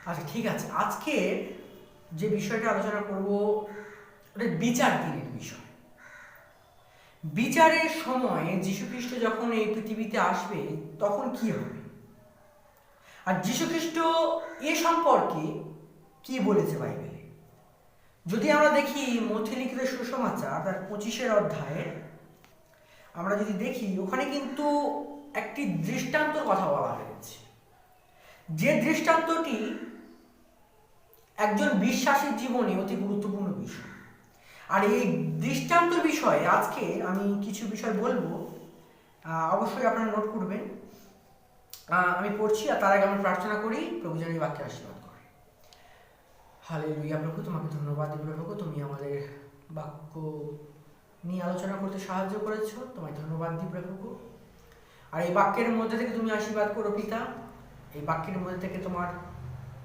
আচ্ছা, ঠিক আছে। আজকে যে বিষয়টা আলোচনা করব ওটা বিচার দিনের বিষয়। বিচারের সময় যীশুখ্রিস্ট যখন এই পৃথিবীতে আসবে তখন কি হবে, আর যীশুখ্রিস্ট এ সম্পর্কে কি বলেছে বাইবেলে। যদি আমরা দেখি মথি লিখিত সুসমাচার তার 25 অধ্যায়ে আমরা যদি দেখি, ওখানে কিন্তু একটি দৃষ্টান্তর কথা বলা হয়েছে, যে দৃষ্টান্তটি একজন বিশ্বাসীর জীবনে অতি গুরুত্বপূর্ণ বিষয়। আর এই দৃষ্টান্তর বিষয়ে আজকে আমি কিছু বিষয় বলবো, অবশ্যই আপনারা নোট করবেন। আমি পড়ছি, আর তার আগে আমি প্রার্থনা করি, প্রভু যেন এই বাক্যে আশীর্বাদ করে। হালেলুয়া। প্রভু, তোমাকে ধন্যবাদ দিই প্রভু, তুমি আমাদের বাক্য নিয়ে আলোচনা করতে সাহায্য করেছো, তোমায় ধন্যবাদ দিই প্রভু। আর এই বাক্যের মধ্যে থেকে তুমি আশীর্বাদ করো পিতা, এই বাক্যের মধ্যে থেকে তোমার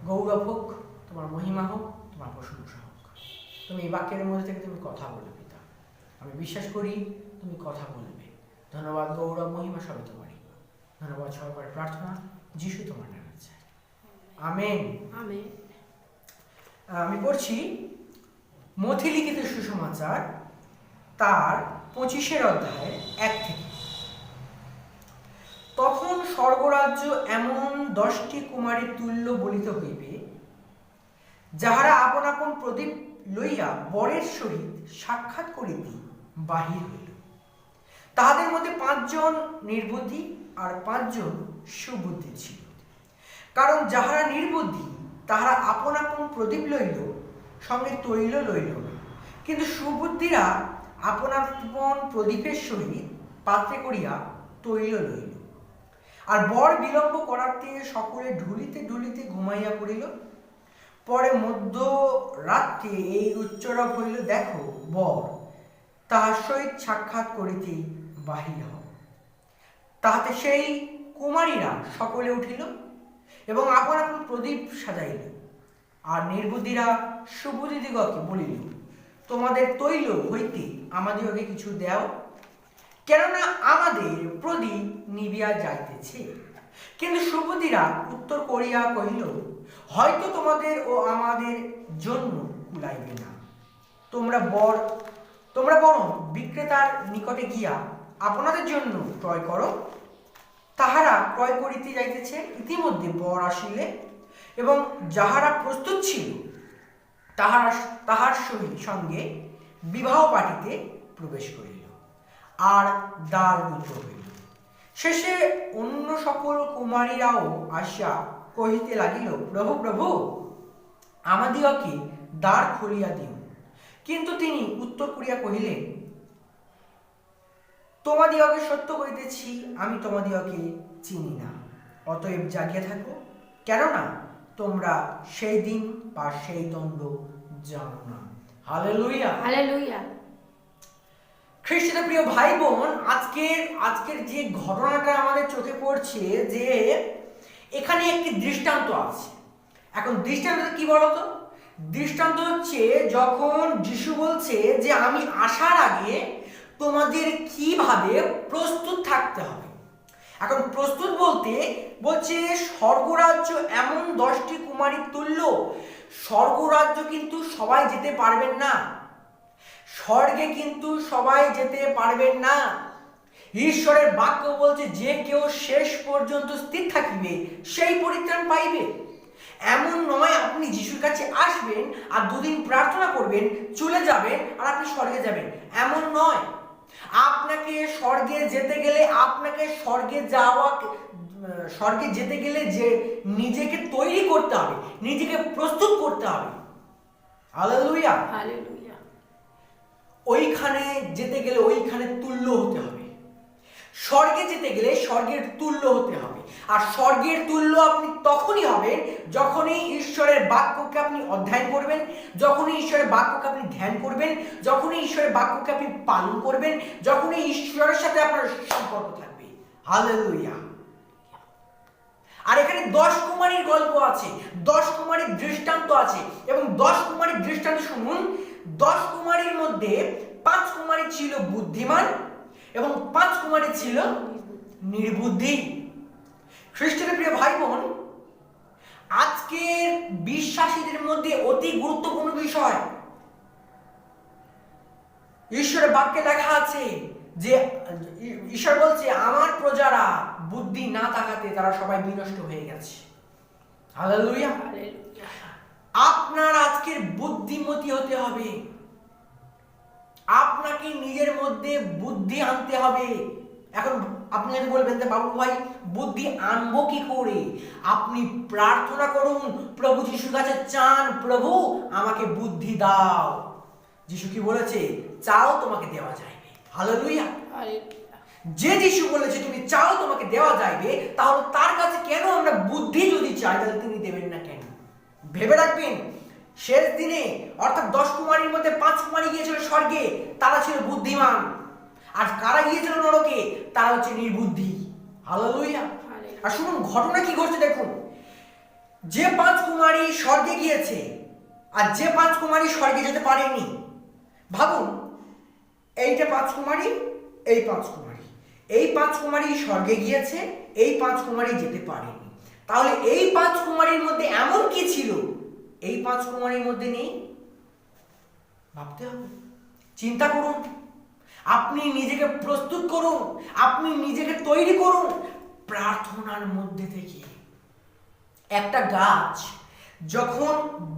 গৌরব হোক, তোমার মহিমা হোক, তোমার প্রশংসা হোক। তুমি এই বাক্যের মধ্যে থেকে তুমি কথা বলে পিতা, আমি বিশ্বাস করি তুমি কথা বলবে। ধন্যবাদ, গৌরব, মহিমা সবই তোমারই। ধন্যবাদ সহকারে প্রার্থনা যিশু তোমার নামে চাই, আমেন। আমেন। আমি পড়ছি মথি লিখিত সুসমাচার তার 25 অধ্যায় 1 থেকে। তখন স্বর্গরাজ্য এমন 10টি কুমারীর তুল্য বলিত হইবে, যাহারা আপন আপন প্রদীপ লইয়া বরের সহিত সাক্ষাৎ করিতে বাহির হইল। তাহাদের মধ্যে 5 জন নির্বুদ্ধি আর 5 জন সুবুদ্ধি ছিল। কারণ যাহারা নির্বুদ্ধি তাহারা আপন আপন প্রদীপ লইল, সঙ্গে তৈল লইল না, কিন্তু সুবুদ্ধিরা আপন আপন প্রদীপের সহিত পাত্রে করিয়া তৈল লইল। আর বর বিলম্ব করাতে সকলে ঢুলিতে ঢুলিতে ঘুমাইয়া পড়িল। পরে মধ্যরাত্রে এই উচ্চরব হইল, দেখো বর তাহার সহিত সাক্ষাৎ করিতে বাহির হও। তাহাতে সেই কুমারীরা সকলে উঠিল এবং আপন আপন প্রদীপ সাজাইল। আর নির্বুদ্ধিরা সুবুদ্ধিদিগকে বলিল, তোমাদের তৈল হইতে আমাদিগকে কিছু দাও, কেননা আমাদের প্রদীপ নিবিয়া যাইতেছে। কিন্তু সুবুদ্ধিরা উত্তর করিয়া কহিল, হয়তো তোমাদের ও আমাদের জন্য কুলাইবে না, তোমরা বরং বিক্রেতার নিকটে গিয়া আপনাদের জন্য ক্রয় করো। তাহারা ক্রয় করিতে যাইতেছে। ইতিমধ্যে বর আসিলে এবং যাহারা প্রস্তুত ছিল তাহার সঙ্গে বিবাহ পার্টিতে প্রবেশ করিল, আর দ্বার রুদ্ধ হইল। শেষে অন্য সকল কুমারীরাও আসিয়া কহিতে লাগিল, প্রভু প্রভু, আমাদিগকে দ্বার খুলিয়া দিও। কিন্তু তিনি উত্তর করিয়া কহিলেন, তোমাদিগকে সত্য করিতেছি, আমি তোমাদিগকে চিনি না। অতএব জাগিয়া থাকো, কেননা তোমরা সেই দিন বা সেই দণ্ড জানো না। Hallelujah, hallelujah. খ্রিস্টের প্রিয় ভাই বোন, আজকের যে ঘটনাটা আমাদের চোখে পড়ছে, যে এখানে একটি দৃষ্টান্ত আছে। এখন দৃষ্টান্ত কি বলতো? দৃষ্টান্ত হচ্ছে যখন যিশু বলছে যে আমি আসার আগে তোমাদের কিভাবে প্রস্তুত থাকতে হবে। এখন প্রস্তুত বলছে স্বর্গরাজ্য এমন 10টি কুমারীর তুল্য। স্বর্গরাজ্য কিন্তু সবাই যেতে পারবেন না, স্বর্গে কিন্তু সবাই যেতে পারবেন না। ঈশ্বরের বাক্য বলছে যে কেউ শেষ পর্যন্ত স্থির থাকিবে সেই পরিত্রাণ পাইবে। এমন নয় আপনি যিশুর কাছে আসবেন আর 2 দিন প্রার্থনা করবেন, চলে যাবেন আর আপনি স্বর্গে যাবেন, এমন নয়। আপনাকে স্বর্গে যেতে গেলে যে নিজেকে তৈরি করতে হবে, নিজেকে প্রস্তুত করতে হবে। Hallelujah, hallelujah. ওইখানে যেতে গেলে ওইখানে তুল্য হতে হবে। স্বর্গে যেতে গেলে স্বর্গের তুল্য হতে হবে। আর স্বর্গের তুল্য আপনি তখনই হবেন যখনই ঈশ্বরের বাক্যকে আপনি অধ্যয়ন করবেন, যখনই ঈশ্বরের বাক্যকে আপনি ধ্যান করবেন, যখনই ঈশ্বরের বাক্যকে আপনি পালন করবেন, যখনই ঈশ্বরের সাথে আপনার সম্পর্ক থাকবে। হালেলুয়া। আর এখানে 10 কুমারীর গল্প আছে, 10 কুমারীর দৃষ্টান্ত আছে, এবং 10 কুমারীর দৃষ্টান্ত শুনুন। 10 কুমারীর মধ্যে 5 কুমারী ছিল বুদ্ধিমান এবং 5 কুমারী ছিল নির্বুদ্ধি। খ্রিস্টের প্রিয় ভাই বোন, আজকের বিশ্বাসীদের মধ্যে অতি গুরুত্বপূর্ণ বিষয়, ঈশ্বরের বাক্যে লেখা আছে যে ঈশ্বর বলছে আমার প্রজারা বুদ্ধি না থাকাতে তারা সবাই বিনষ্ট হয়ে গেছে। হালেলুয়া। আপনার আজকের বুদ্ধিমতী হতে হবে, আপনাকে নিজের মধ্যে বুদ্ধি আনতে হবে। এখন আপনি যদি বলবেন যে বাবু ভাই বুদ্ধি আনবো কি করে, আপনি প্রার্থনা করুন, প্রভু যিশুর কাছে চান, প্রভু আমাকে বুদ্ধি দাও। যিশু কি বলেছে? চাও তোমাকে দেওয়া যাইবে। হালেলুয়া। যে যিশু বলেছে তুমি চাও তোমাকে দেওয়া যাইবে, তাহলে তার কাছে কেন আমরা বুদ্ধি যদি চাই তাহলে তিনি দেবেন না কেন? ভেবে রাখবেন, শেষ দিনে অর্থাৎ 10 কুমারীর মধ্যে 5 কুমারী গিয়েছিল স্বর্গে, তারা ছিল বুদ্ধিমান, আর কারা গিয়েছিল নরকে? তারা হচ্ছে নির্বুদ্ধি। হালেলুয়া। আর শুনুন ঘটনা কি ঘটছে দেখুন, যে 5 কুমারী স্বর্গে গিয়েছে আর যে 5 কুমারী স্বর্গে যেতে পারেনি। ভাবুন, এইটা 5 কুমারী, এই 5 কুমারী, এই 5 কুমারী স্বর্গে গিয়েছে, এই 5 কুমারী যেতে পারেনি। তাহলে এই 5 কুমারীর মধ্যে এমন কি ছিল এই 5 কুমারীর মধ্যে নেই? ভাবতে হবে, চিন্তা করুন, আপনি নিজেকে প্রস্তুত করুন, আপনি নিজেকে তৈরি করুন প্রার্থনার মধ্যে থেকে। একটা গাছ যখন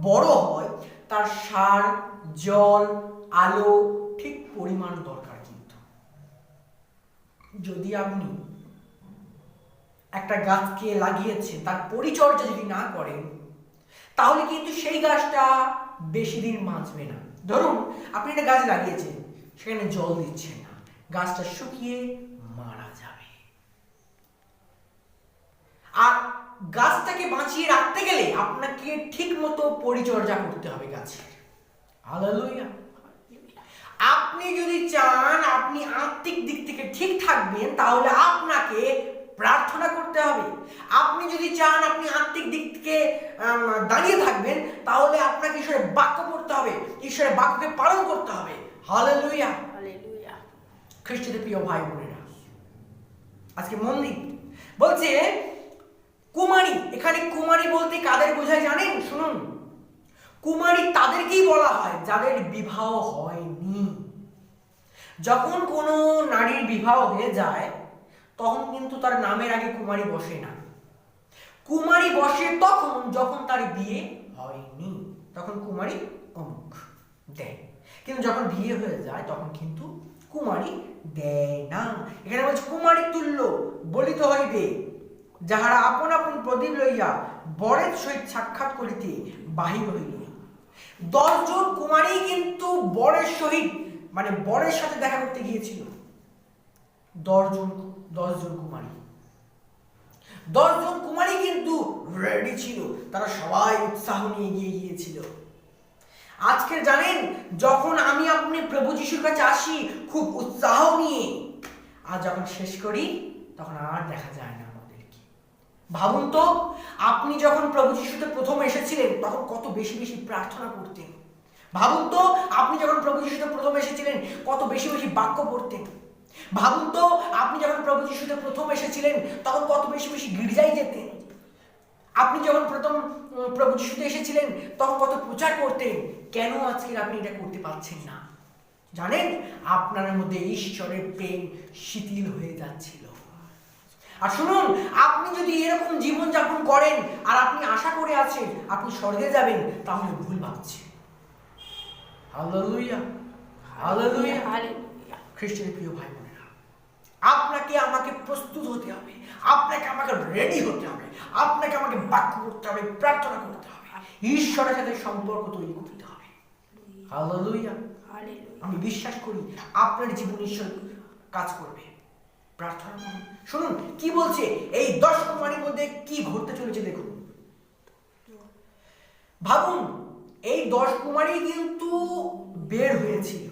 বড় হয় তার সার, জল, আলো ঠিক পরিমাণ দরকার। কিন্তু যদি আপনি একটা গাছকে লাগিয়েছেন, তার পরিচর্যা যদি না করেন, তাহলে কিন্তু সেই গাছটা বেশি দিন বাঁচবে না। ধরুন আপনি একটা গাছ লাগিয়েছেন, সেখানে জল দিচ্ছেন না, গাছটা শুকিয়ে মারা যাবে। আর গাছটাকে বাঁচিয়ে রাখতে গেলে আপনাকে ঠিক মতো পরিচর্যা করতে হবে গাছের। হালেলুয়া। আপনি যদি চান আপনি আত্মিক দিক থেকে ঠিক থাকবেন, তাহলে আপনাকে প্রার্থনা করতে হবে। আপনি যদি চান আপনি আত্মিক দিক থেকে দাঁড়িয়ে থাকবেন, তাহলে আপনাকে ঈশ্বরের বাক্য পড়তে হবে, ঈশ্বরের বাক্যকে পালন করতে হবে। হালেলুয়া। হালেলুয়া। খ্রিস্টদের প্রিয় ভাই বোনেরা, আজকে মন দিন, বলছে কুমারী। এখানে কুমারী বলতে কাদের বোঝায় জানেন? শুনুন, কুমারী তাদেরকেই বলা হয় যাদের বিবাহ হয়নি। যখন কোনো নারীর বিবাহ হয়ে যায় তখন কিন্তু তার নামের আগে কুমারী বসে না। কুমারী বসে তখন যখন তার বিয়ে হয়নি, তখন কুমারী অমুক দেয়। কিন্তু যখন বিয়ে হয়ে যায় তখন কিন্তু কুমারী দেয় না। এখানে বলছে কুমারী তুল্য বলিত হইবে যাহারা আপন আপন প্রদীপ লইয়া বরের সহিত সাক্ষাৎ করিতে বাহির হইল। 10 জন কুমারী কিন্তু বরের সহিত মানে বরের সাথে দেখা করতে গিয়েছিল। 10 জন কুমারী, 10 জন কুমারী কিন্তু রেডি ছিল, তারা সবাই উৎসাহ নিয়ে এগিয়ে গিয়েছিল। আজকে জানেন, যখন আমি আপনি প্রভু যিশুর কাছে আসি খুব উৎসাহ নিয়ে, আর যখন শেষ করি তখন আর দেখা যায় না আমাদেরকে। ভাবুন তো, আপনি যখন প্রভু যিশুতে প্রথম এসেছিলেন তখন কত বেশি বেশি প্রার্থনা করতেন। ভাবুন তো, আপনি যখন প্রভু যিশুতে প্রথম এসেছিলেন কত বেশি বেশি বাক্য পড়তেন। ভাবুন তো, আপনি যখন প্রভু যিশুতে প্রথম এসেছিলেন তখন কত বেশি বেশি গির্জায় যেতেন। আপনি যখন প্রথম প্রভু যিশুতে এসেছিলেন তখন কত প্রচার করতেন। কেন আজকে আপনি এটা করতে পারছেন না? জানেন, আপনার মধ্যে ঈশ্বরের প্রেম শিথিল হয়ে যাচ্ছিল। আর শুনুন, আপনি যদি এরকম জীবন যাপন করেন আর আপনি আশা করে আছেন আপনি স্বর্গে যাবেন, তাহলে ভুল ভাবছেন। হালেলুয়া। হালেলুয়া। হালেলুয়া। খ্রিস্টের প্রিয় ভাই বোনেরা, আপনাকে আমাকে প্রস্তুত হতে হবে, আপনাকে আমাকে রেডি হতে হবে, আপনাকে আমাকে বাক্য করতে হবে, প্রার্থনা করতে হবে, ঈশ্বরের সাথে সম্পর্ক তৈরি করতে হবে। হালেলুয়া। আমি বিশ্বাস করি আপনার জীবন ঈশ্বর কাজ করবে। প্রার্থনা করুন। শুনুন কি বলছে, এই 10 কুমারীর মধ্যে কি ঘটতে চলেছে দেখুন। ভাবুন, এই 10 কুমারী কিন্তু বের হয়েছিল,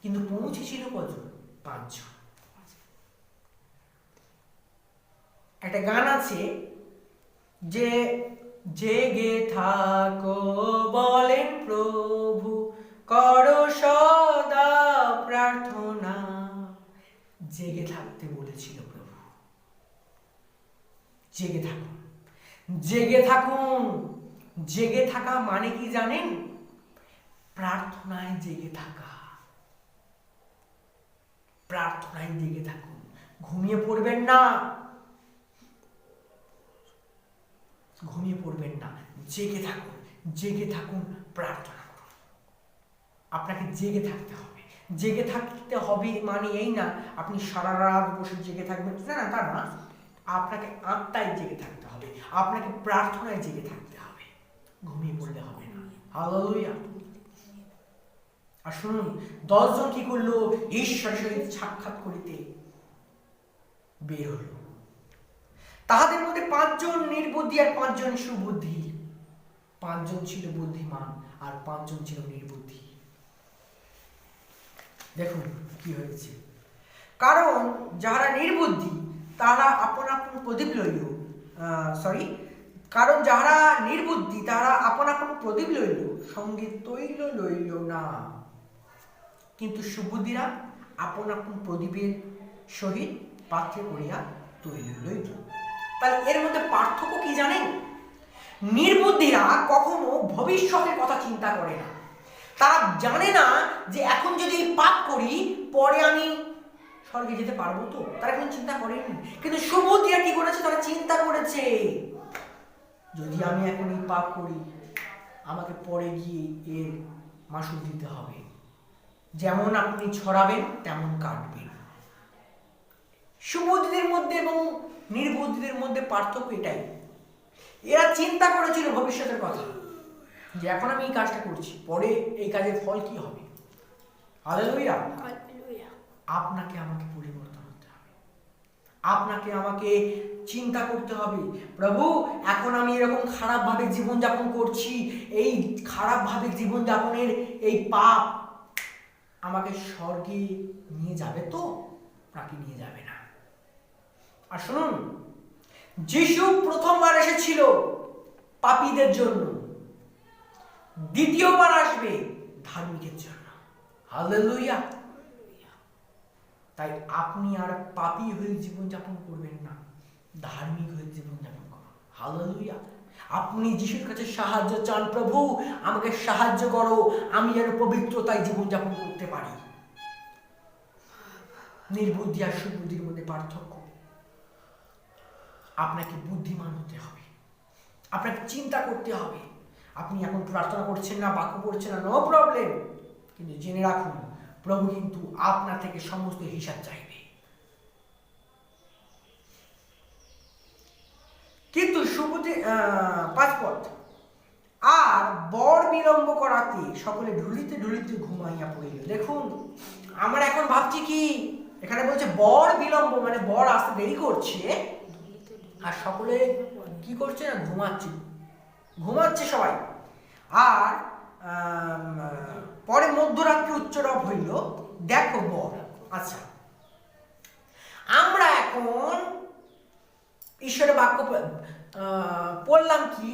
কিন্তু পৌঁছেছিল কজন? 5 জন। একটা গান আছে যে জেগে থাকো বলেন প্রভু, করো সদা প্রার্থনা। জেগে থাকতে বলেছিল প্রভু, জেগে থাকুন। জেগে থাকুন। জেগে থাকা মানে কি জানেন? প্রার্থনায় জেগে থাকা। প্রার্থনায় জেগে থাকুন, ঘুমিয়ে পড়বেন না। ঘুমিয়ে পড়বেন না, জেগে থাকুন। জেগে থাকুন, প্রার্থনা করুন। আপনাকে জেগে থাকতে হবে। জেগে থাকতে হবে মানে এই না আপনি সারা রাত বসে জেগে থাকবেন, না, তা না। আপনাকে আত্মায় জেগে থাকতে হবে, আপনাকে প্রার্থনায় জেগে থাকতে হবে, ঘুমিয়ে পড়লে হবে না। হালেলুয়া। আর শুনুন, 10 জন কি করলো? ঈশ্বরের সহিত সাক্ষাৎ করিতে বের হলো। তাহাদের মধ্যে 5 জন নির্বুদ্ধি আর 5 জন সুবুদ্ধি। 5 জন ছিল বুদ্ধিমান আর 5 জন ছিল নির্বুদ্ধি। দেখুন কি হয়েছে। কারণ যারা নির্বুদ্ধি তারা আপন আপন প্রদীপ লইল, কারণ যারা নির্বুদ্ধি তারা আপন আপন প্রদীপ লইল, সঙ্গে তৈল লইল না। কিন্তু সুবুদ্ধিরা আপন আপন প্রদীপের সহিত পাত্রে করিয়া তৈল লইল। তাহলে এর মধ্যে পার্থক্য কি জানেন? নির্বুদ্ধিরা কখনো ভবিষ্যতের কথা চিন্তা করে না। তারা জানে না যে এখন যদি পাপ করি পরে আমি স্বর্গে যেতে পারবো তো, তারা কোনো চিন্তা করেনি। কিন্তু সুবুদ্ধিরা কি করেছে? তারা চিন্তা করেছে যদি আমি এখন এই পাপ করি আমাকে পরে গিয়ে এর মাসুল দিতে হবে। যেমন আপনি ছড়াবেন তেমন কাটবেন। সুবুদ্ধিদের মধ্যে এবং নির্বুদ্ধিদের মধ্যে পার্থক্য এটাই। এরা চিন্তা করেছিল ভবিষ্যতের কথা, যে এখন আমি এই কাজটা করছি পরে এই কাজের ফল কি হবে। হালেলুয়া। আপনাকে আমাকে পরিবর্তন হতে হবে, আপনাকে আমাকে চিন্তা করতে হবে, প্রভু এখন আমি এরকম খারাপভাবে জীবনযাপন করছি, এই খারাপভাবে জীবনযাপনের এই পাপ আমাকে স্বর্গে নিয়ে যাবে তো নাকি নিয়ে যাবে না। আর শুনুন, যিশু প্রথমবার এসেছিল পাপীদের জন্য, দ্বিতীয়বার আসবে ধার্মিকের জন্য। হালেলুয়া। তাই আপনি আর পাপী হয়ে জীবনযাপন করবেন না, ধার্মিক হয়ে জীবনযাপন করুন। হালেলুয়া। আপনি যিশুর কাছে সাহায্য চান, প্রভু আমাকে সাহায্য করো, আমি যেন পবিত্রতায় জীবনযাপন করতে পারি। নির্বুদ্ধি আর সুবুদ্ধির মধ্যে পার্থক্য। আপনাকে বুদ্ধিমান হতে হবে, আপনাকে চিন্তা করতে হবে। আপনি এখন প্রার্থনা করছেন না, বাক্য পড়ছেন না, নো প্রবলেম, কিন্তু জেনে রাখুন প্রভু কিন্তু আপনার থেকে সমস্ত হিসাব চাইবে। কিন্তু সুবুদ্ধি 5 পদ, আর বর বিলম্ব করাতে সকলে ঢুলিতে ঢুলিতে ঘুমাইয়া পড়িল। দেখুন আমরা এখন ভাবছি কি, এখানে বলছে বর বিলম্ব মানে বর আসতে দেরি করছে, আর সকলে কি করছে না, ঘুমাচ্ছে সবাই। আর পরে মধ্যরাত্রি উচ্চরব হইল, দেখো বর। আচ্ছা, আমরা এখন ঈশ্বরের বাক্য পড়লাম কি,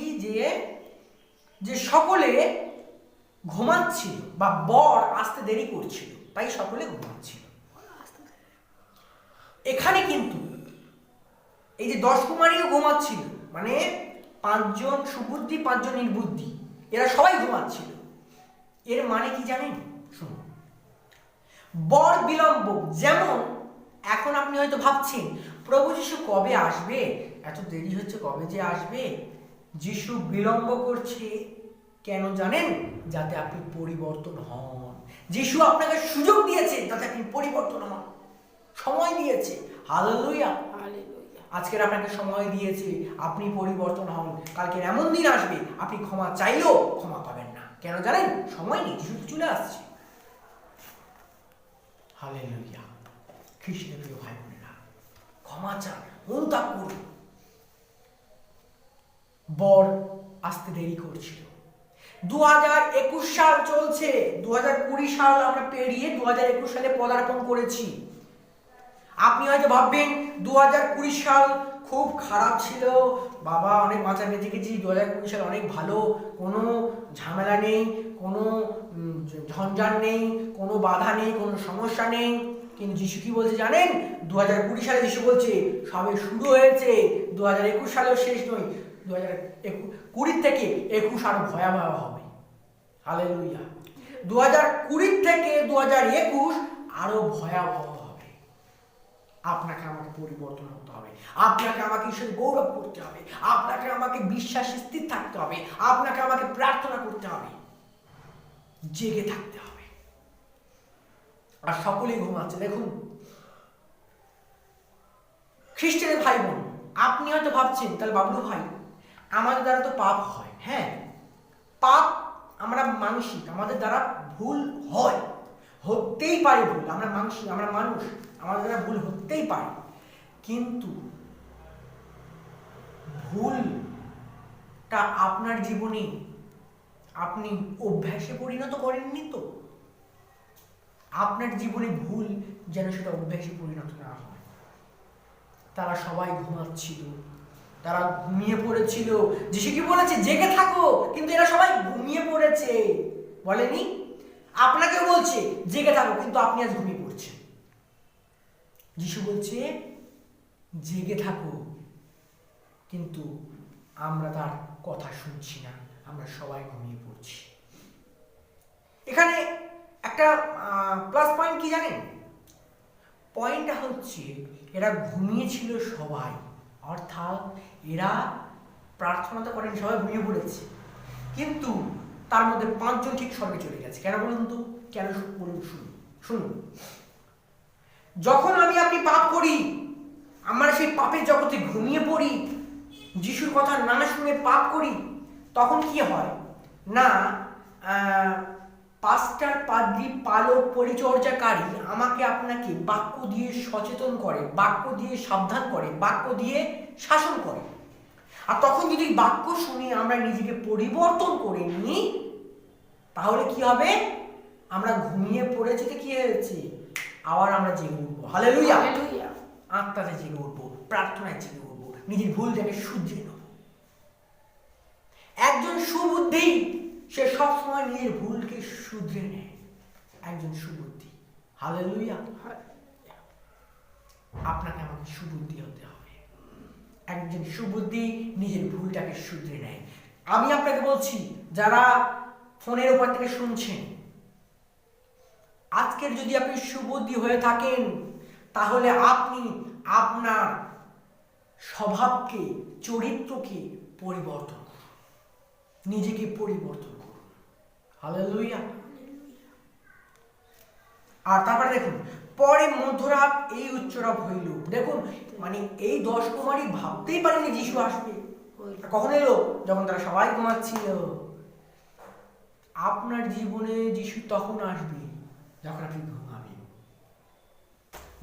যে সকলে ঘুমাচ্ছিল বা বর আসতে দেরি করছিল, তাই সকলে ঘুমাচ্ছিল। এখানে কিন্তু এই যে 10 কুমারীও ঘুমাচ্ছিল, মানে 5 জন সুবুদ্ধি 5 জন নির্বুদ্ধি, এরা সবাই ঘুমাচ্ছিল। এর মানে কি জানেন? শুনুন, বর বিলম্ব, যেমন এখন আপনি হয়তো ভাবছেন প্রভু যিশু কবে আসবে, এত দেরি হচ্ছে, কবে যে আসবে। যিশু বিলম্ব করছে কেন জানেন? যাতে আপনি পরিবর্তন হন। যিশু আপনাকে সুযোগ দিয়েছে যাতে আপনি পরিবর্তন হন, সময় দিয়েছে। হালেলুয়া। আজকের আপনাকে সময় দিয়েছে, আপনি পরিবর্তন হন। কালকে এমন দিন আসবে আপনি ক্ষমা চাইলেও ক্ষমা পাবেন না। কেন জানেন? সময় নেই, যিশু চলে আসছে। হালেলুয়া। খ্রিস্টের প্রিয় ভাই বোনেরা, ক্ষমা চান, অনুতাপ করুন। বর আসতে দেরি করছিল। 2021 সাল চলছে, 2020 সাল আমরা পেরিয়ে 2021 সালে পদার্পণ করেছি। আপনি হয়তো ভাববেন 2020 সাল খুব খারাপ ছিল, বাবা অনেক বাঁচা বেঁচে গেছি, 2020 সাল অনেক ভালো, কোনো ঝামেলা নেই, কোনো ঝঞ্ঝাট নেই, কোনো বাধা নেই, কোনো সমস্যা নেই। কিন্তু যিশু কি বলছে জানেন? 2020 সালে যিশু বলছে সবে শুরু হয়েছে, 2021 সালেও শেষ নয়, 2020 থেকে 21 আরো ভয়াবহ হবে। হালেলুয়া। 2020 থেকে 2021 আরো ভয়াবহ হবে। আপনাকে আমাকে পরিবর্তন হতে হবে, আপনাকে আমাকে ঈশ্বরের গৌরব করতে হবে, আপনাকে আমাকে বিশ্বাসে স্থির থাকতে হবে, আপনাকে আমাকে প্রার্থনা করতে হবে, জেগে থাকতে হবে। আর সকলেই ঘুমাচ্ছে। দেখুন খ্রিস্টানের ভাই বোন, আপনি হয়তো ভাবছেন তাহলে বাবলু ভাই আমাদের দ্বারা তো পাপ হয়। হ্যাঁ, পাপ আমরা মানসিক, আমাদের দ্বারা ভুল হয়, হতেই পারে ভুল, আমরা মানসিক, আমরা মানুষ, আমাদের দ্বারা ভুল হতেই পারে। কিন্তু ভুলটা আপনার জীবনে আপনি অভ্যাসে পরিণত করেননি তো? আপনার জীবনে ভুল যেন সেটা অভ্যাসে পরিণত না হয়। তারা সবাই ঘুমাচ্ছিল, তারা ঘুমিয়ে পড়েছিল। যিশু কি বলেছে? জেগে থাকো, কিন্তু এরা সবাই ঘুমিয়ে পড়েছে। বলেনি? আপনাকেও বলছে জেগে থাকো, কিন্তু আপনি আজ ঘুমিয়ে পড়ছেন। যিশু বলছে জেগে থাকো, কিন্তু আমরা তার কথা শুনছি না, আমরা সবাই ঘুমিয়ে পড়ছি। এখানে একটা প্লাস পয়েন্ট কি জানেন? পয়েন্টটা হচ্ছে এরা ঘুমিয়েছিল সবাই, অর্থাৎ এরা প্রার্থনা তো করেন, সবাই ঘুমিয়ে পড়েছে, কিন্তু তার মধ্যে 5 জন ঠিক স্বর্গে চলে গেছে। কেন বলুন তো? কেন বলুন? শুনুন। যখন আমি আপনি পাপ করি, আমরা সেই পাপের জগতে ঘুমিয়ে পড়ি, যিশুর কথা না শুনে পাপ করি, তখন কি হয় না, পাস্টার, পাদ্রী, পালক, পরিচর্যাকারী আমাকে আপনাকে বাক্য দিয়ে সচেতন করে, বাক্য দিয়ে সাবধান করে, বাক্য দিয়ে শাসন করে। আর তখন যদি বাক্য শুনে আমরা নিজেকে পরিবর্তন করে নিই, তাহলে কি হবে? আমরা ঘুমিয়ে পড়েছি তো কি হয়েছে? আবার আমরা জেগে উঠবো। হালেলুয়া। আত্মাতে জেগে উঠবো, প্রার্থনায় জেগে উঠবো, নিজের ভুলটাকে শুধরে নেব। একজন সুবুদ্ধি সে সবসময় নিজের ভুলকে শুধরে নেয়। একজন সুবুদ্ধি। হালেলুয়া। আপনাকে আমাকে সুবুদ্ধি হতে হবে। একজন সুবুদ্ধি নিজের ভুলটাকে শুধরে নেয়। আমি আপনাকে বলছি, যারা ফোনের উপর থেকে শুনছেন, আজকের যদি আপনি সুবুদ্ধি হয়ে থাকেন, তাহলে আপনি আপনার স্বভাবকে, চরিত্রকে পরিবর্তন করুন, নিজেকে পরিবর্তন করুন। হালেলুয়া। আর তারপরে দেখুন, পরে মধ্যরাত এই উচ্চরাব হইল। দেখুন, মানে এই 10 কুমারী ভাবতেই পারেনি যিশু আসবে। কখন এলো? যখন তারা সবাই ঘুমাচ্ছিল। আপনার জীবনে যিশু তখন আসবে যখন আপনি ঘুমাবেন।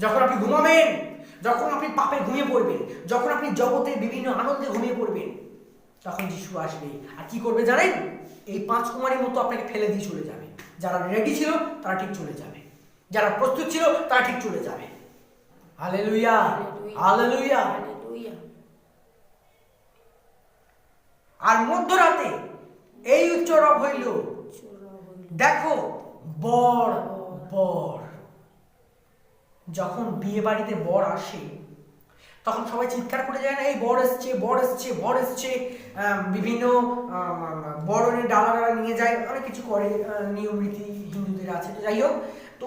যখন আপনি ঘুমাবেন, যখন আপনি পাপে ঘুমিয়ে পড়বেন, যখন আপনি জগতের বিভিন্ন আনন্দে ঘুমিয়ে পড়বেন, তখন যিশু আসবে। আর কি করবে জানেন? এই 5 কুমারীর মতো আপনাকে ফেলে দিয়ে চলে যাবে। যারা রেডি ছিল তারা ঠিক চলে যাবে, যারা প্রস্তুত ছিল তারা ঠিক চলে যাবে। Hallelujah, hallelujah. আর মধ্যরাতে এই উচ্চরব হইল, দেখো বর। বর যখন বিয়ে বাড়িতে বর আসে, তখন সবাই চিৎকার করে যায় না, এই বর এসছে, বর এসছে, বর এসছে। বিভিন্ন বরণের ডালা নিয়ে যায়, অনেক কিছু করে, নিয়ম রীতি হিন্দুদের আছে। যাই হোক, তো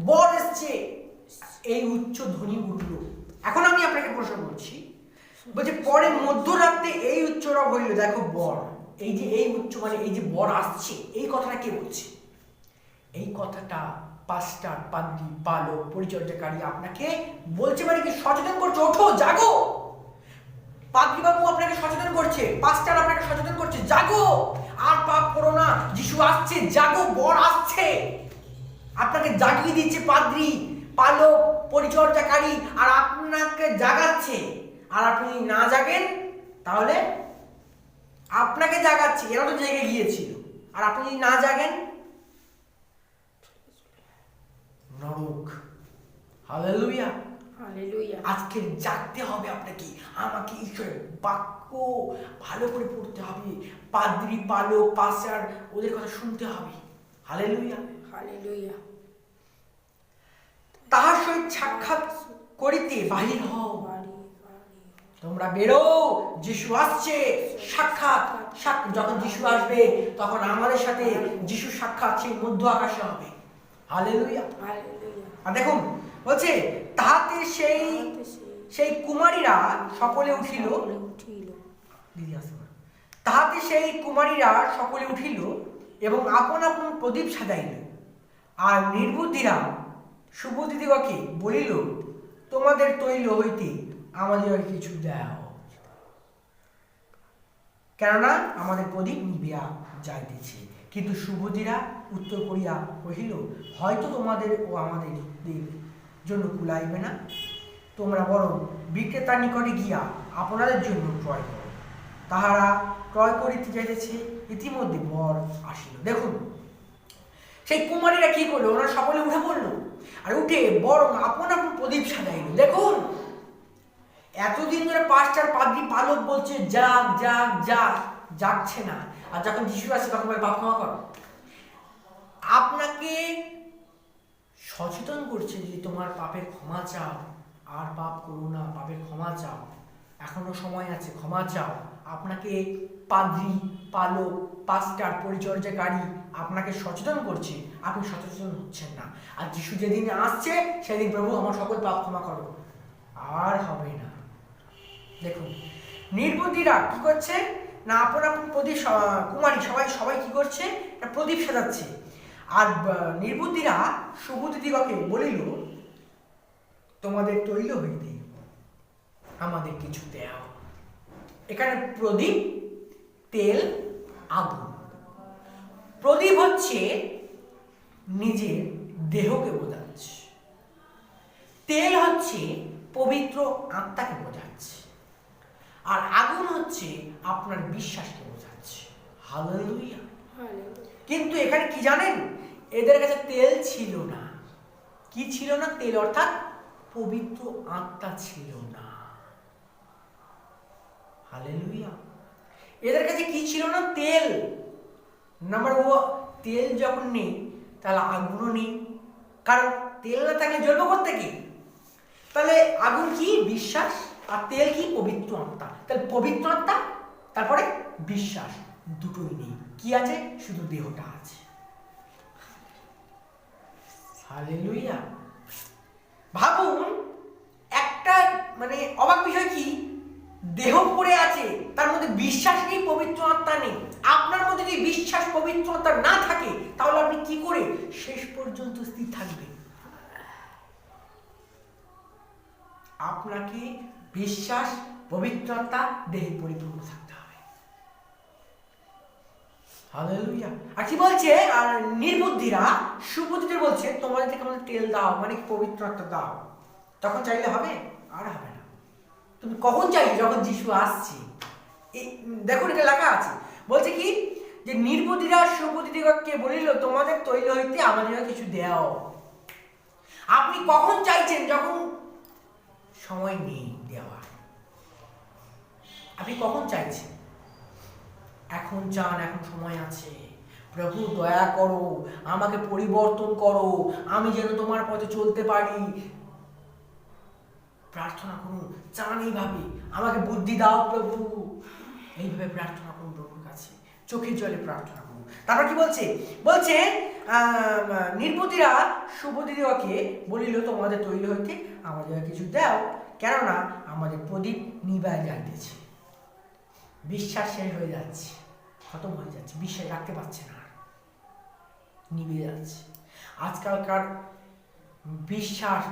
বর এসছে, এই উচ্চ ধ্বনি উঠল। এখন আমি আপনাকে প্রশ্ন করছি, বলছে পরে মধ্যরাতে এই উচ্চরব হইল, দেখো বর। এই যে এই উচ্চ, মানে এই যে বর আসছে, এই কথাটা কে বলছে? এই কথাটা পাস্টার, পাদ্রী, পালক, পরিচর্যাকারী আপনাকে বলছে, মানে কি সচেতন করছে, ওঠো, জাগো। পাদ্রী বাবু আপনাকে সচেতন করছে, পাস্টার আপনাকে সচেতন করছে, জাগো, আর পাপ করো না, যিশু আসছে, জাগো, বর আসছে। আপনাকে জাগিয়ে দিচ্ছে পাদ্রী, পালক, পরিচর্যাকারী, আর আপনাকে জাগাচ্ছে। আর আপনি না জাগেন, তাহলে আপনাকে জাগাচ্ছে, এরা তো জেগে গিয়েছিল, আর আপনি যদি না জাগেন, নরক। Hallelujah, hallelujah. আজকে জাগতে হবে আপনাকে, আমাকে ঈশ্বরের বাক্য ভালো করে পড়তে হবে, পাদ্রী, পালক, পাস্টার, ওদের কথা শুনতে হবে। Hallelujah, hallelujah. তাহার সহিত সাক্ষাৎ করিতে বাহির হও। তোমরা বেরো, যিশু আসছে। সাক্ষাৎ যখন যিশু আসবে তখন আমাদের সাথে যিশু সাক্ষাৎ সেই মধ্য আকাশে হবে। হালেলুয়া। আর দেখুন বলছে, তাহাতে সেই কুমারীরা সকলে উঠিল। তাহাতে সেই কুমারীরা সকলে উঠিল এবং আপন আপন প্রদীপ সাজাইল। আর নির্বুদ্ধিরা সুবুদ্ধিদিগকে বলিল, তোমাদের তৈল হইতে আমাদের কিছু দাও, কেননা আমাদের প্রদীপ নিবিয়া যাইতেছে। কিন্তু সুবুদ্ধিরা উত্তর করিয়া কহিল, হয়তো তোমাদের ও আমাদের জন্য কুলাইবে না, তোমরা বরং বিক্রেতার নিকটে গিয়া আপনাদের জন্য ক্রয় করো। তাহারা ক্রয় করিতে যাইতেছে, ইতিমধ্যে বর আসিল। দেখুন সেই কুমারীরা কি করলো, ওরা সকলে উঠে পড়লো, আর উঠে বরং আপন আপন প্রদীপ সাজাইল। দেখুন এতদিন ধরে পাঁচটার পাদ্রী পালক বলছে জাগ জাগ জাগ, জাগছে না। আর যখন যিশু আসে তখন বলে পাপ ক্ষমা করো। আপনাকে সচেতন করছে যে তোমার পাপের ক্ষমা চাও, আর পাপ করো না, পাপের ক্ষমা চাও, এখনো সময় আছে, ক্ষমা চাও। আপনাকে পাদ্রী, পালক, পাস্টার, পরিচর্যাকারী আপনাকে সচেতন করছে, আপনি সচেতন হচ্ছেন না। আর যিশু যেদিন আসছে সেদিন, প্রভু আমার সকল পাপ ক্ষমা করো, আর হবে না। দেখুন নির্বুদ্ধিরা কি করছে না, আপন আপন প্রদীপ, কুমারী সবাই কি করছে, প্রদীপ সাজাচ্ছে। আর নির্বুদ্ধিরা সুবুদ্ধিদিগকে বলিল, তোমাদের তৈল হইতে আমাদের কিছু দাও। এখানে প্রদীপ, তেল, আগুন। প্রদীপ হচ্ছে নিজের দেহকে বোঝাচ্ছে, তেল হচ্ছে পবিত্র আত্মাকে বোঝাচ্ছে, আর আগুন হচ্ছে আপনার বিশ্বাসকে বোঝাচ্ছে। হালেলুয়া। কিন্তু এখানে কি জানেন, এদের কাছে তেল ছিল না। কি ছিল না? তেল অর্থাৎ পবিত্র আত্মা ছিল না। হালেলুয়া। এদের কাছে কি ছিল না? তেল। নাম্বার ও, তেল যখন নেই তাহলে আগুনও নেই, কারণ তেল না থাকলে জ্বলবে কোত্থেকে? তাহলে আগুন কি? বিশ্বাস। আর তেল কি? পবিত্র আত্মা। তাহলে পবিত্র আত্মা, তারপরে বিশ্বাস, দুটোই নেই। কি আছে? শুধু দেহটা আছে। হালেলুয়া। ভাবুন, একটা মানে অবাক বিষয় কি, দেহ পড়ে আছে, তার মধ্যে বিশ্বাস নেই, পবিত্র আত্মা নেই। আপনার মধ্যে যদি বিশ্বাস, পবিত্র আত্মা না থাকে, তাহলে আপনি কি করে শেষ পর্যন্ত স্থির থাকবেন? আপনাকে বিশ্বাস, পবিত্রতা, দেহে পরিপূর্ণ থাকতে হবে। হালেলুয়া। আর কি বলছে, আর নির্বুদ্ধিরা সুবুদ্ধিদের বলছে, তোমাদের থেকে আমাদের তেল দাও, মানে পবিত্রতা দাও। তখন চাইলে হবে? আর হবে না। তুমি কখন চাইলে? যখন যিশু আসছে। দেখুন এটা লেখা আছে, বলছে কি, যে নির্বুদ্ধিরা সুবুদ্ধিদিগকে বলিল, তোমাদের তৈল হইতে আমাদের কিছু দাও। আপনি কখন চাইছেন? যখন সময় নেই দেওয়ার। আপনি কখন চাইছেন? এখন চান, এখন সময় আছে। প্রভু দয়া করো, আমাকে পরিবর্তন করো, আমি যেন তোমার পথে চলতে পারি। প্রার্থনা করুন, চান এইভাবে, আমাকে বুদ্ধি দাও প্রভু, এইভাবে প্রার্থনা করুন প্রভুর কাছে, চোখের জলে প্রার্থনা করুন। তারপর কি বলছে? বলছে নির্বুদ্ধিরা সুবুদ্ধিদিগকে বলিল, তোমাদের তৈল হইতে আমাদের কিছু দাও, কেননা আমাদের প্রদীপ নিবায় যাইতেছে। বিশ্বাস শেষ হয়ে যাচ্ছে, খতম হয়ে যাচ্ছে, বিশ্বাস রাখতে পারছে না, নিবে যাচ্ছে। আজকালকার বিশ্বাস,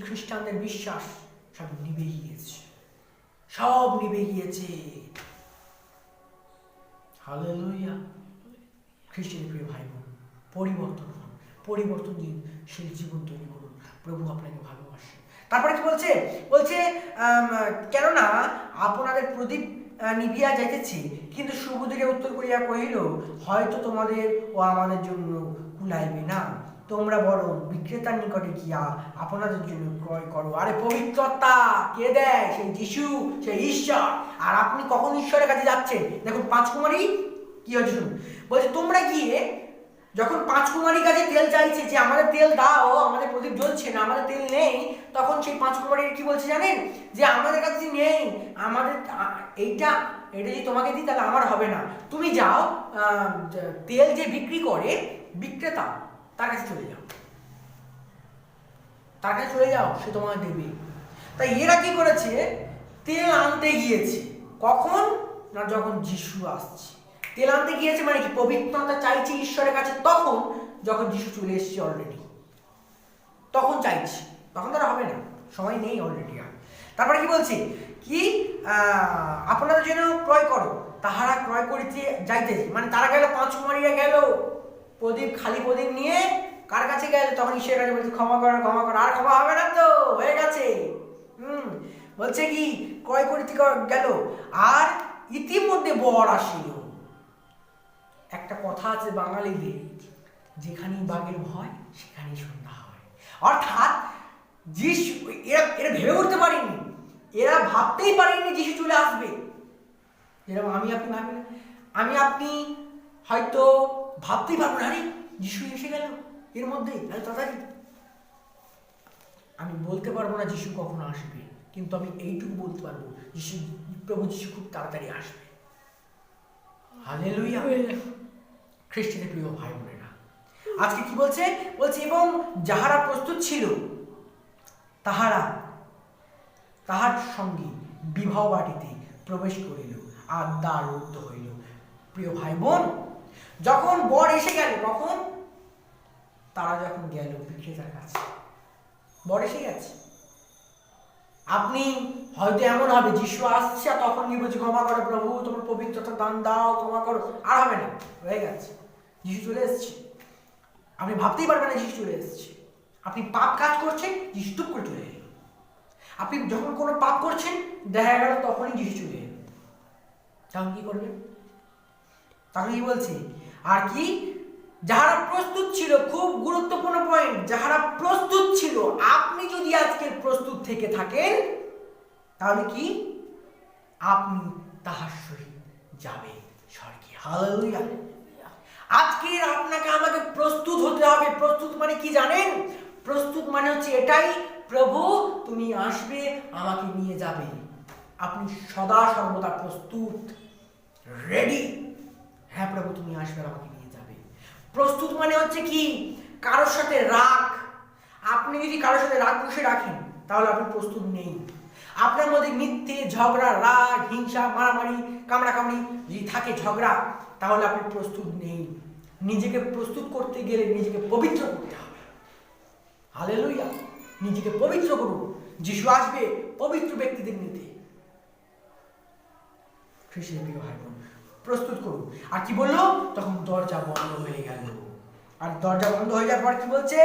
খ্রিস্টানদের বিশ্বাস সব নিভে গিয়েছে, সব নিভে গিয়েছে। হালেলুয়া। খ্রিস্টানের প্রিয় ভাই বোন, পরিবর্তন হন, পরিবর্তনশীল জীবন তৈরি করুন। প্রভু আপনাকে ভালোবাসে। তারপরে কি বলছে? বলছে কেননা আপনাদের প্রদীপ নিভিয়া যাইতেছে। কিন্তু সুবুদ্ধিরা উত্তর করিয়া কহিল, হয়তো তোমাদের ও আমাদের জন্য কুলাইবে না, তোমরা বরং বিক্রেতার নিকটে গিয়া আপনাদের জন্য ক্রয় করো। আরে পবিত্রতা কে দেয়? সেই যিশু, সেই ঈশ্বর। আর আপনি কখন ঈশ্বরের কাছে যাচ্ছেন? দেখুন 5 কুমারী কি হয়েছে শুনুন। বলছে তোমরা গিয়ে, যখন 5 কুমারীর কাছে তেল চাইছে যে আমাদের তেল দাও, আমাদের প্রদীপ জ্বলছে না, আমাদের তেল নেই, তখন সেই 5 কুমারী কি বলছে জানেন? যে আমাদের কাছে নেই, আমাদের এইটা এটা যদি তোমাকে দিই তাহলে আমার হবে না, তুমি যাও তেল যে বিক্রি করে বিক্রেতা তার কাছে চলে যাও, তার কাছে চলে যাও, সে তোমাকে দেবে। তাই এরা কি করেছে, তেল আনতে গিয়েছে, কখন না যখন যিশু আসছে। তেল আনতে গিয়েছে মানে কি, পবিত্রতা চাইছে ঈশ্বরের কাছে তখন যখন যিশু চলে এসেছে অলরেডি, তখন চাইছে, তখন তারা হবে না, সময় নেই অলরেডি। আর তারপরে কি বলছে, কি আপনারা যেন ক্রয় করো, তাহারা ক্রয় করিতে যাইতেছে, মানে তারা গেল, 5 কুমারীরা গেল প্রদীপ, খালি প্রদীপ নিয়ে কার কাছে গেল, তখন ঈশ্বরের কাছে বলছে ক্ষমা করো, ক্ষমা করো, আর ক্ষমা হবে না তো, হয়ে গেছে। বলছে কি ক্রয় করিতে গেল, আর ইতিমধ্যে বর আসিল। একটা কথা আছে বাঙালিদের, যেখানেই বাঘের ভয় সেখানেই সন্ধ্যা হয়। অর্থাৎ যিশু, এরা ভেবে উঠতে পারেনি, এরা ভাবতেই পারেনি যিশু চলে আসবে। যেরকম আমি আপনি ভাবি না, আমি আপনি হয়তো ভাবতেই পারবো না, আরে যিশু এসে গেল এর মধ্যে এত তাড়াতাড়ি। আমি বলতে পারবো না যিশু কখন আসবে, কিন্তু আমি এইটুকু বলতে পারবো প্রভু যিশু খুব তাড়াতাড়ি আসবে। হালেলুয়া। খ্রিস্টানের প্রিয় ভাই বোনেরা, আজকে কি বলছে, এবং যাহারা প্রস্তুত ছিল তাহারা তাহার সঙ্গে বিবাহ বাটিতে প্রবেশ করিল, আর দ্বার রুদ্ধ হইল। প্রিয় ভাই বোন, যখন বর এসে গেল, কখন তারা যখন গেল বিক্রেতার কাছে, বর এসে গেছে। আপনি হয়তো এমন হবে যিশু আসছে আর তখন গিয়ে বলছি ক্ষমা করো প্রভু, তোমার পবিত্রতা দান দাও, ক্ষমা করো, আর হবে না, হয়ে গেছে, যিশু চলে এসছে। আপনি ভাবতেই পারবেন না যিশু চলে এসছে। আপনি পাপ কাজ করছেন, যিশু টুপ করে চলে এলো। আপনি যখন কোনো পাপ করছেন দেখা গেল তখনই যিশু চলে এলো, তখন কি করবেন? তাহলে কি বলছে, আর কি যাহারা প্রস্তুত ছিল, খুব গুরুত্বপূর্ণ পয়েন্ট, যাহারা প্রস্তুত ছিল। আপনি যদি আজকে প্রস্তুত থেকে থাকেন তাহলে কি আপনি তাহার সহিত যাবেন স্বর্গে। হালেলুয়া। আজকে আপনাকে আমাকে প্রস্তুত হতে হবে। প্রস্তুত মানে কি জানেন? প্রস্তুত মানে হচ্ছে এটাই, প্রভু তুমি আসবে, আমাকে নিয়ে যাবে। আপনি সদা সর্বদা প্রস্তুত, রেডি। হ্যাঁ প্রভু তুমি আসবে, আমাকে নিয়ে যাবে। প্রস্তুত মানে হচ্ছে কি, কারোর সাথে রাগ। আপনি যদি কারোর সাথে রাগ বসে রাখেন তাহলে আপনি প্রস্তুত নেই। আপনার মধ্যে মিথ্যে, ঝগড়া, রাগ, হিংসা, মারামারি, কামড়াকামড়ি যদি থাকে, ঝগড়া, তাহলে আপনি প্রস্তুত নেই। নিজেকে প্রস্তুত করতে গেলে নিজেকে পবিত্র করতে হবে। হালেলুয়া। নিজেকে পবিত্র করুন, যিশু আসবে পবিত্র ব্যক্তিদের নিতে। খ্রিস্টের প্রিয় ভাই বোন, প্রস্তুত করুন। আর কি বললো, তখন দরজা বন্ধ হয়ে গেল। আর দরজা বন্ধ হয়ে যাওয়ার পর কি বলছে,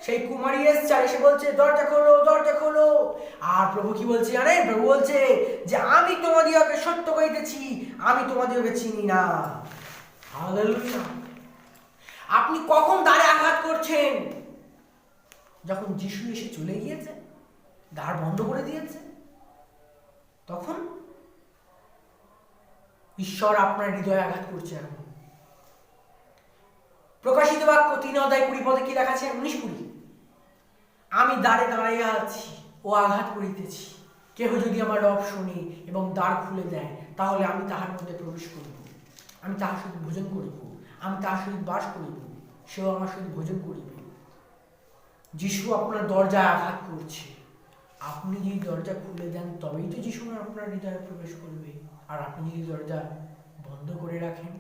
সেই কুমারী এসে বলছে দরজা খোলো, দরজা খোলো। আর প্রভু কি বলছে জানেন? প্রভু বলছে যে আমি তোমাদিগকে সত্য কইতেছি, আমি তোমাদিগকে চিনি না। হালেলুয়া। আপনি কখন দ্বারে আঘাত করছেন? যখন যিশু এসে চলে গিয়েছে, দ্বার বন্ধ করে দিয়েছে, তখন ঈশ্বর আপনার হৃদয়ে আঘাত করছে। এখন প্রকাশিত বাক্য 3:20 কি লেখা আছে? 19-20, আমি দ্বারে দাঁড়াইয়া আছি ও আঘাত করিতেছি, কেহ যদি আমার রব শুনে এবং দ্বার খুলে দেয়, তাহলে আমি তাহার মধ্যে প্রবেশ করিব, আমি তাহার সহিত ভোজন করিব, আমি তাহার সহিত বাস করিব, সেও আমার সহিত ভোজন করিবে। যিশু আপনার দরজায় আঘাত করছে। আপনি যদি দরজা খুলে দেন তবেই তো যিশু আপনার হৃদয়ে প্রবেশ করবে। আর আপনি যদি দরজা বন্ধ করে রাখেন,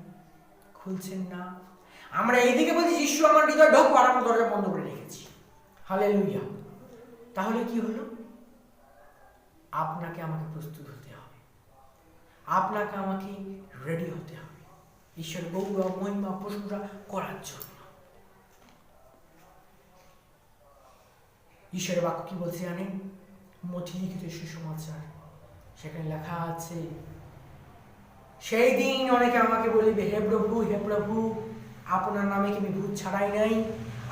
খুলছেন না, আমরা এইদিকে বলছি যিশু আমার হৃদয়ে ঢোকো, আর আমরা দরজা বন্ধ করে রেখেছি। হালেলুয়া। তাহলে কি হলো? আপনাকে আমাকে প্রস্তুত হতে হবে, আপনাকে আমাকে রেডি হতে হবে ঈশ্বর গৌরব, মহিমা, প্রশংসা করার জন্য। ঈশ্বরের বাক্য কি বলছে জানেন? মথি লিখিত সুসমাচার, সেখানে লেখা আছে, সেই দিন অনেকে আমাকে বলিবে, হে প্রভু, হে প্রভু, আপনার নামে কি আমি ভূত ছাড়াই নাই?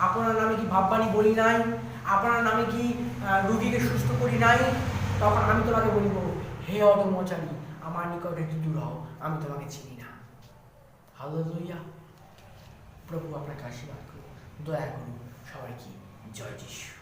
আপনার নামে কি ভাববাণী বলি নাই? আপনার নামে কি রোগীকে সুস্থ করি নাই? তখন আমি তোমাকে বলিব, হে অধর্মচারী, আমার নিকট হইতে দূর হও, আমি তোমাকে চিনি না। হালেলুয়া। প্রভু আপনাকে আশীর্বাদ করুন, দয়া করুন। সবাইকে জয় যিশু।